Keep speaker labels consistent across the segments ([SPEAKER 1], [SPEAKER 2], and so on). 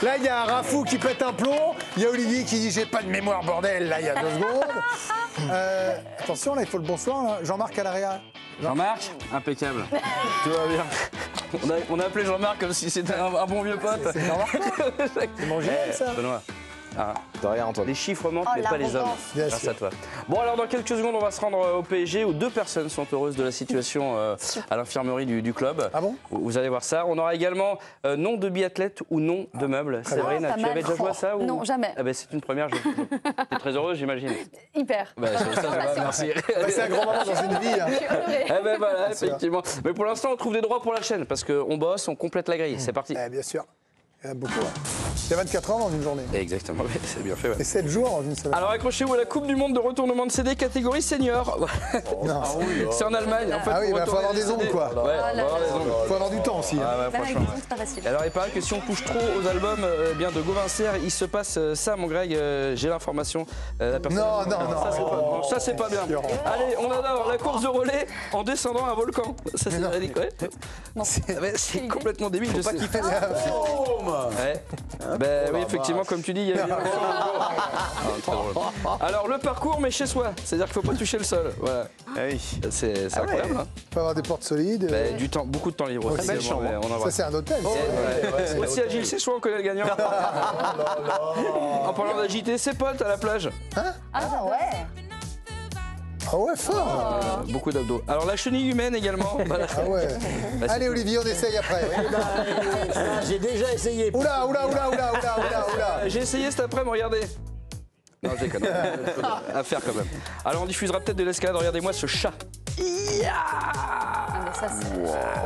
[SPEAKER 1] Là, il y a un Rafou qui pète un plomb. Il y a Olivier qui dit j'ai pas de mémoire, bordel, là, il y a 2 secondes. Attention, là, il faut le bonsoir. Là. Jean-Marc à l'arrière.
[SPEAKER 2] Jean-Marc, impeccable. Tout va bien. On a appelé Jean-Marc comme si c'était un bon vieux pote.
[SPEAKER 1] C'est Jean-Marc. C'est mon génial, ça.
[SPEAKER 2] Benoît. Ah.
[SPEAKER 3] De rien, Antoine.
[SPEAKER 2] Les chiffres mentent, mais pas les hommes. Grâce à toi. Bon, alors dans quelques secondes, on va se rendre au PSG où 2 personnes sont heureuses de la situation à l'infirmerie du club.
[SPEAKER 1] Ah bon?
[SPEAKER 2] Vous allez voir ça. On aura également nom de biathlète ou nom de meuble. Séverine, tu avais déjà joué à ça ou...
[SPEAKER 4] Non, jamais.
[SPEAKER 2] Ah ben, c'est une première. T'es très heureuse, j'imagine.
[SPEAKER 4] Hyper.
[SPEAKER 2] Bah, merci.
[SPEAKER 1] C'est un grand moment dans une vie. Hein.
[SPEAKER 2] Eh ben voilà, effectivement. Mais pour l'instant, on trouve des droits pour la chaîne parce qu'on bosse, on complète la grille. C'est parti.
[SPEAKER 1] Bien sûr. Il y en a beaucoup. Hein. Il y a 24 heures dans une journée.
[SPEAKER 2] Exactement, c'est bien fait. Ouais.
[SPEAKER 1] Et 7 jours dans une semaine.
[SPEAKER 2] Alors accrochez-vous à la Coupe du Monde de retournement de CD catégorie senior.
[SPEAKER 1] Non.
[SPEAKER 2] C'est en Allemagne. En fait,
[SPEAKER 1] Ah oui, il faut avoir des ongles, quoi.
[SPEAKER 2] Ouais, faut avoir des ongles.
[SPEAKER 1] Il faut avoir du temps aussi. Hein.
[SPEAKER 2] Ah ouais, franchement.
[SPEAKER 4] C'est pas facile.
[SPEAKER 2] Alors il paraît que si on touche trop aux albums bien de Gauvin Serre, il se passe ça, mon Greg. J'ai l'information. La personne...
[SPEAKER 1] Non.
[SPEAKER 2] Ça c'est pas bien. Allez, on adore la course de relais en descendant un volcan. Ça c'est véridique, ouais. C'est complètement débile.
[SPEAKER 1] Faut pas kiffer.
[SPEAKER 2] Ouais. Ben oui, effectivement, comme tu dis, il y a Alors le parcours, mais chez soi. C'est-à-dire qu'il ne faut pas toucher le sol. Voilà. C'est incroyable. Hein.
[SPEAKER 1] Il faut avoir des portes solides.
[SPEAKER 2] Ben, du temps, beaucoup de temps libre.
[SPEAKER 1] Aussi,
[SPEAKER 2] Belle chambre.
[SPEAKER 1] Ça, c'est un hôtel.
[SPEAKER 2] Aussi agile, c'est soit on connaît le gagnant. En parlant d'agiter, c'est potes à la plage.
[SPEAKER 1] Hein?
[SPEAKER 4] Ah ouais.
[SPEAKER 1] Ah ouais, fort.
[SPEAKER 2] Beaucoup d'abdos. Alors la chenille humaine également. Voilà.
[SPEAKER 1] Ah ouais. Allez Olivier, on essaye après.
[SPEAKER 3] J'ai déjà essayé.
[SPEAKER 1] Oula.
[SPEAKER 2] J'ai essayé cet après-midi, regardez. Non, je déconne. À faire quand même. Alors on diffusera peut-être de l'escalade. Regardez-moi ce chat.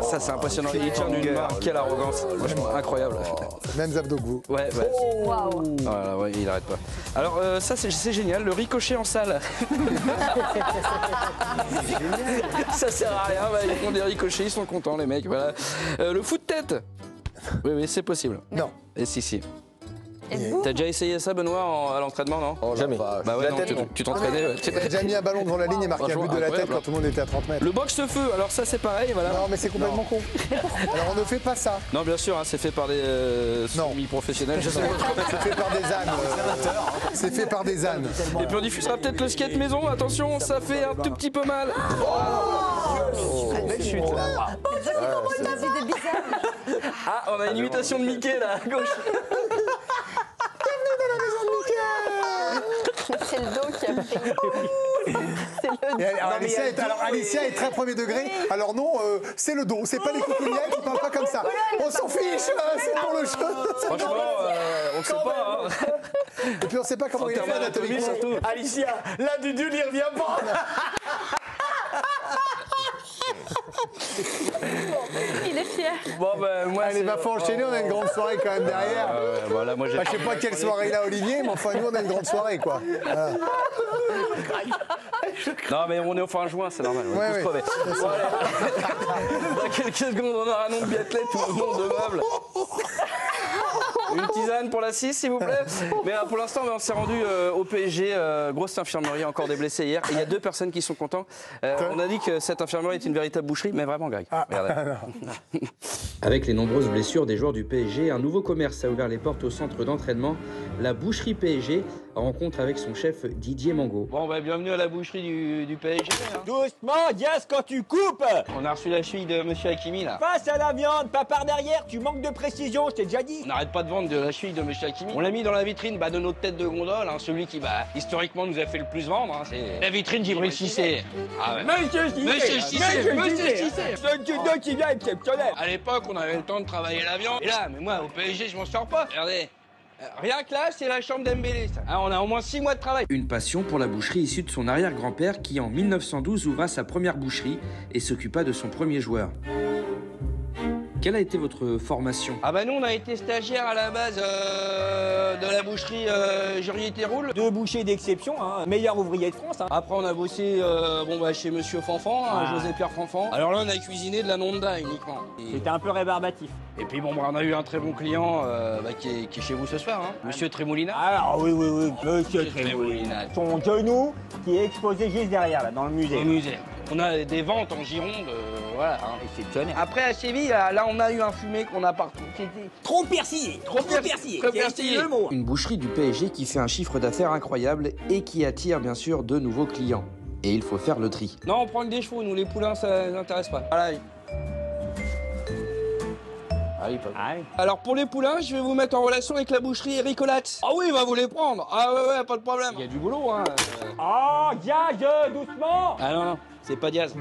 [SPEAKER 2] Ça c'est impressionnant. Il tient d'une main. Quelle arrogance. Franchement incroyable.
[SPEAKER 1] Mêmes abdos que vous.
[SPEAKER 2] Ouais.
[SPEAKER 4] Waouh.
[SPEAKER 2] Voilà, ouais, il arrête pas. Alors ça c'est génial. Le ricochet en salle. Ça sert à rien. Bah, ils font des ricochets. Ils sont contents les mecs. Voilà. Le foot de tête. Oui, c'est possible.
[SPEAKER 1] Non.
[SPEAKER 2] Et si. T'as déjà essayé ça, Benoît, à l'entraînement, non?
[SPEAKER 3] Jamais.
[SPEAKER 2] Bah ouais, non, tu t'entraînais. Ouais.
[SPEAKER 1] J'ai déjà mis un ballon devant la ligne et marqué un but de la tête quand tout le monde était à 30 mètres.
[SPEAKER 2] Le boxe-feu, alors ça c'est pareil, voilà.
[SPEAKER 1] Non, mais c'est complètement con. Alors on ne fait pas ça.
[SPEAKER 2] Non, bien sûr, hein, c'est fait par des semi-professionnels. Je sais pas.
[SPEAKER 1] C'est fait par des ânes. C'est fait par des ânes.
[SPEAKER 2] Et puis on diffusera peut-être le skate maison. Attention, ça fait un tout petit peu mal. Belle chute.
[SPEAKER 4] C'était bizarre.
[SPEAKER 2] Ah, on a une imitation de Mickey là, à gauche.
[SPEAKER 4] C'est le dos qui a pris. C'est le dos.
[SPEAKER 1] Alors Alicia est très premier degré. Alors non, c'est le dos. C'est pas les coucoulières qui parlent pas comme ça. On s'en fiche, c'est pour le jeu.
[SPEAKER 2] Franchement, on ne sait pas. Hein.
[SPEAKER 1] Et puis on sait pas comment il est fait anatomiquement.
[SPEAKER 3] Surtout. Alicia, là du dul, il revient pas.
[SPEAKER 4] Il est fier.
[SPEAKER 2] Bon, ben moi.
[SPEAKER 1] Allez, faut enchaîner, on a une grande soirée quand même derrière.
[SPEAKER 2] Voilà, moi j'ai.
[SPEAKER 1] Je sais pas quelle soirée il a Olivier, mais enfin nous on a une grande soirée quoi. Voilà.
[SPEAKER 2] Non, mais on est au fin juin, c'est normal. On est tous crevés. Bon, allez. Dans quelques secondes, on aura un nom de biathlète ou un nom de meuble. Une tisane pour la 6, s'il vous plaît. Mais pour l'instant, on s'est rendu au PSG. Grosse infirmerie, encore des blessés hier. Et il y a 2 personnes qui sont contents. On a dit que cette infirmerie est une véritable boucherie, mais vraiment, Greg. Regardez. Avec les nombreuses blessures des joueurs du PSG, un nouveau commerce a ouvert les portes au centre d'entraînement, la boucherie PSG, en rencontre avec son chef Didier Mango. Bon, bah, bienvenue à la boucherie du PSG. Hein.
[SPEAKER 5] Doucement, Diaz, quand tu coupes.
[SPEAKER 2] On a reçu la cheville de Monsieur Hakimi, là.
[SPEAKER 5] Face à la viande, pas par derrière, tu manques de précision, je t'ai déjà dit.
[SPEAKER 2] On n'arrête pas de vendre de la cheville de Monsieur Hakimi. On l'a mis dans la vitrine de notre tête de gondole, hein, celui qui, historiquement, nous a fait le plus vendre. Hein, c'est la vitrine Djibril Cissé. Ah ouais.
[SPEAKER 5] Monsieur Cissé. Ce don qui vient exceptionnel.
[SPEAKER 2] À l'époque, on avait le temps de travailler la viande. Et là, mais moi, au PSG, je m'en sors pas. Regardez. Rien que là, c'est la chambre d'Embélé, ça. Hein, on a au moins 6 mois de travail. Une passion pour la boucherie issue de son arrière-grand-père qui, en 1912, ouvra sa première boucherie et s'occupa de son premier joueur. Quelle a été votre formation? Ah bah nous on a été stagiaires à la base de la boucherie Jurier-Théroule.
[SPEAKER 5] 2 bouchers d'exception, hein, meilleur ouvrier de France. Hein.
[SPEAKER 2] Après on a bossé chez Monsieur Fanfan, José-Pierre Fanfan. Alors là on a cuisiné de la Nonda uniquement.
[SPEAKER 5] C'était un peu rébarbatif.
[SPEAKER 2] Et puis on a eu un très bon client qui est chez vous ce soir, hein, Monsieur Trémoulina.
[SPEAKER 5] Alors oui, Monsieur Trémoulina. Son genou qui est exposé juste derrière, là, dans le musée.
[SPEAKER 2] Au musée. On a des ventes en Gironde. voilà. Hein. Après, à Séville, là, on a eu un fumet qu'on a partout. Qui était
[SPEAKER 3] Trop persillé. Trop persillé.
[SPEAKER 2] Très
[SPEAKER 3] C'est
[SPEAKER 2] persillé.
[SPEAKER 3] le mot.
[SPEAKER 2] Une boucherie du PSG qui fait un chiffre d'affaires incroyable et qui attire bien sûr de nouveaux clients. Et il faut faire le tri. Non, on prend que des chevaux, nous les poulains, ça nous intéresse pas. Voilà. Alors pour les poulains, je vais vous mettre en relation avec la boucherie Ericolate. Ah oui, il va vous les prendre. Ah ouais, pas de problème. Il y a du boulot, hein.
[SPEAKER 3] Ah, Diaz, doucement.
[SPEAKER 2] Ah non, c'est pas Diaz.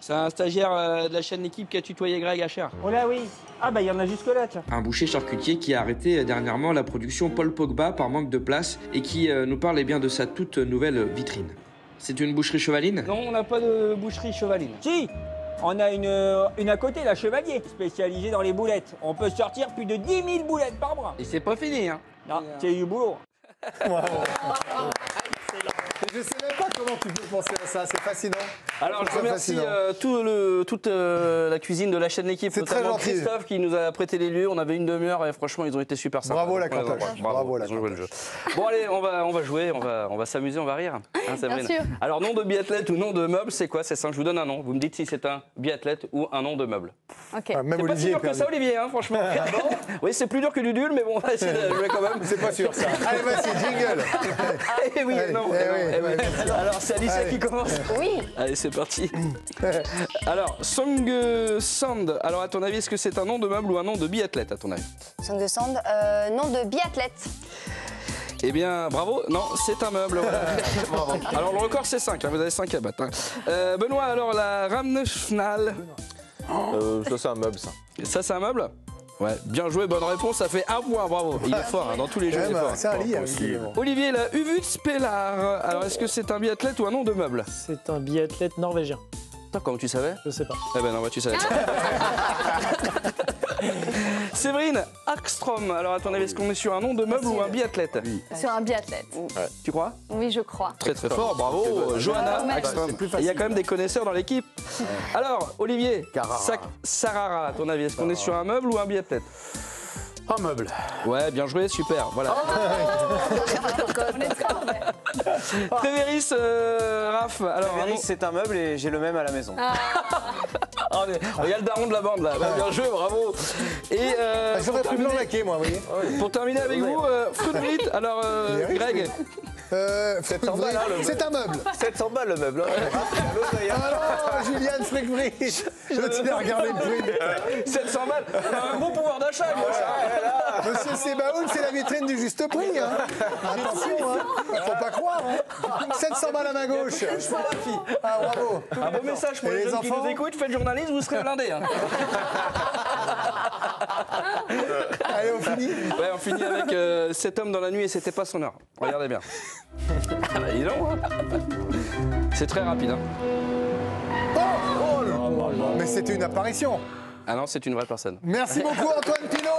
[SPEAKER 2] C'est un stagiaire de la chaîne L'équipe qui a tutoyé Greg à Cher.
[SPEAKER 3] Oh là oui. Ah bah il y en a jusque là, tiens.
[SPEAKER 2] Un boucher charcutier qui a arrêté dernièrement la production Paul Pogba par manque de place et qui nous parle bien de sa toute nouvelle vitrine. C'est une boucherie chevaline? Non, on n'a pas de boucherie chevaline.
[SPEAKER 3] Si. On a une à côté, la Chevalier, spécialisée dans les boulettes. On peut sortir plus de 10 000 boulettes par bras.
[SPEAKER 2] Et c'est pas fini, hein.
[SPEAKER 3] Non, c'est du boulot.
[SPEAKER 1] Je sais même pas comment tu peux penser à ça, c'est fascinant.
[SPEAKER 2] Alors je
[SPEAKER 1] C'est
[SPEAKER 2] remercie
[SPEAKER 1] fascinant.
[SPEAKER 2] toute la cuisine de la chaîne L'équipe,
[SPEAKER 1] C'est très
[SPEAKER 2] notamment
[SPEAKER 1] gentil.
[SPEAKER 2] Christophe qui nous a prêté les lieux. On avait une demi-heure et franchement ils ont été super sympas.
[SPEAKER 1] Bravo la
[SPEAKER 2] Donc, on les
[SPEAKER 1] cantoche.
[SPEAKER 2] embrasse.
[SPEAKER 1] Bravo la
[SPEAKER 2] ils ont joué le
[SPEAKER 1] cantoche.
[SPEAKER 2] jeu. Bon allez, on va jouer, on va s'amuser, on va rire. Hein, Séverine.
[SPEAKER 4] sûr.
[SPEAKER 2] Alors nom de biathlète ou nom de meuble, c'est quoi? C'est simple, je vous donne un nom. Vous me dites si c'est un biathlète ou un nom de meuble.
[SPEAKER 4] Ok.
[SPEAKER 1] Ah, même
[SPEAKER 2] C'est pas si
[SPEAKER 1] Olivier
[SPEAKER 2] dur
[SPEAKER 1] est
[SPEAKER 2] que
[SPEAKER 1] perdu.
[SPEAKER 2] ça Olivier, hein, franchement. Oui, c'est plus dur que du nul, mais bon, on va essayer de jouer quand même.
[SPEAKER 1] C'est pas sûr ça. Allez, vas-y, jingle.
[SPEAKER 2] Eh oui,
[SPEAKER 1] Allez,
[SPEAKER 2] non,
[SPEAKER 1] eh
[SPEAKER 2] eh non,
[SPEAKER 1] oui,
[SPEAKER 2] eh ouais. Alors c'est Alicia
[SPEAKER 1] Allez.
[SPEAKER 2] qui commence.
[SPEAKER 4] Oui.
[SPEAKER 2] Allez, c'est parti. Alors, Song Sand. Alors, à ton avis, est-ce que c'est un nom de meuble ou un nom de biathlète, à ton avis?
[SPEAKER 4] Song de Sand, nom de biathlète.
[SPEAKER 2] Eh bien, bravo. Non, c'est un meuble. Voilà. Alors, le record, c'est 5. Hein, vous avez 5 à battre. Hein. Benoît, alors, la Ramnefnal.
[SPEAKER 6] Ça, c'est un meuble, ça.
[SPEAKER 2] Ça, c'est un meuble? Ouais, bien joué, bonne réponse, ça fait 1 point, bravo. Il est fort, hein, dans tous les jeux, il est fort.
[SPEAKER 1] C'est un lit, hein, visiblement.
[SPEAKER 2] Olivier, la Uvutspellar. Alors, est-ce que c'est un biathlète ou un nom de meuble?
[SPEAKER 7] C'est un biathlète norvégien.
[SPEAKER 2] Toi, comment tu savais?
[SPEAKER 7] Je sais pas.
[SPEAKER 2] Eh ben non, bah, tu savais pas. Séverine, Arkstrom. Alors, à ton avis, est-ce qu'on est sur un nom de meuble ou un biathlète?
[SPEAKER 4] Sur un biathlète.
[SPEAKER 2] Tu crois?
[SPEAKER 4] Oui, je crois.
[SPEAKER 2] Très très fort, bravo. Johanna
[SPEAKER 4] Ouais.
[SPEAKER 2] Arkstrom.
[SPEAKER 1] C'est plus
[SPEAKER 2] Et il y a
[SPEAKER 1] facile.
[SPEAKER 2] quand même des connaisseurs dans l'équipe. Alors, Olivier, Sarara, à ton avis, est-ce qu'on est sur un meuble ou un biathlète?
[SPEAKER 6] Un meuble.
[SPEAKER 2] Ouais, bien joué, super. Voilà. Trévéris, Raph. Alors, un nom-
[SPEAKER 6] c'est un meuble et j'ai le même à la maison.
[SPEAKER 2] Oh, mais regarde le daron de la bande là. Bien joué, bravo. Et
[SPEAKER 1] J'aurais pu blanc laquer, moi, vous voyez.
[SPEAKER 2] pour terminer avec vous, Fruitbrit. Alors,
[SPEAKER 1] Il est riche,
[SPEAKER 2] Greg.
[SPEAKER 1] lui. C'est un meuble.
[SPEAKER 6] 700 balles le meuble.
[SPEAKER 1] Alors, Juliane Frickbridge. Je t'ai regardé le prix.
[SPEAKER 2] 700 balles. On a un bon pouvoir d'achat, gauche.
[SPEAKER 1] Monsieur Sebaoun, c'est la vitrine du juste prix. Hein. Attention, hein. Faut pas croire. Hein. 700 balles à ma gauche. Ah, bravo.
[SPEAKER 2] Un beau message pour
[SPEAKER 1] Et
[SPEAKER 2] les
[SPEAKER 1] les
[SPEAKER 2] jeunes qui
[SPEAKER 1] enfants
[SPEAKER 2] nous écoutent. Faites journaliste, vous serez blindés. Hein.
[SPEAKER 1] Allez, on finit.
[SPEAKER 2] Ouais, on finit avec cet homme dans la nuit et c'était pas son heure. Regardez bien. Ah bah, dis donc, hein. C'est très rapide. Hein.
[SPEAKER 1] Mais c'était une apparition.
[SPEAKER 2] Ah non, c'est une vraie personne.
[SPEAKER 1] Merci beaucoup, Antoine Pinault.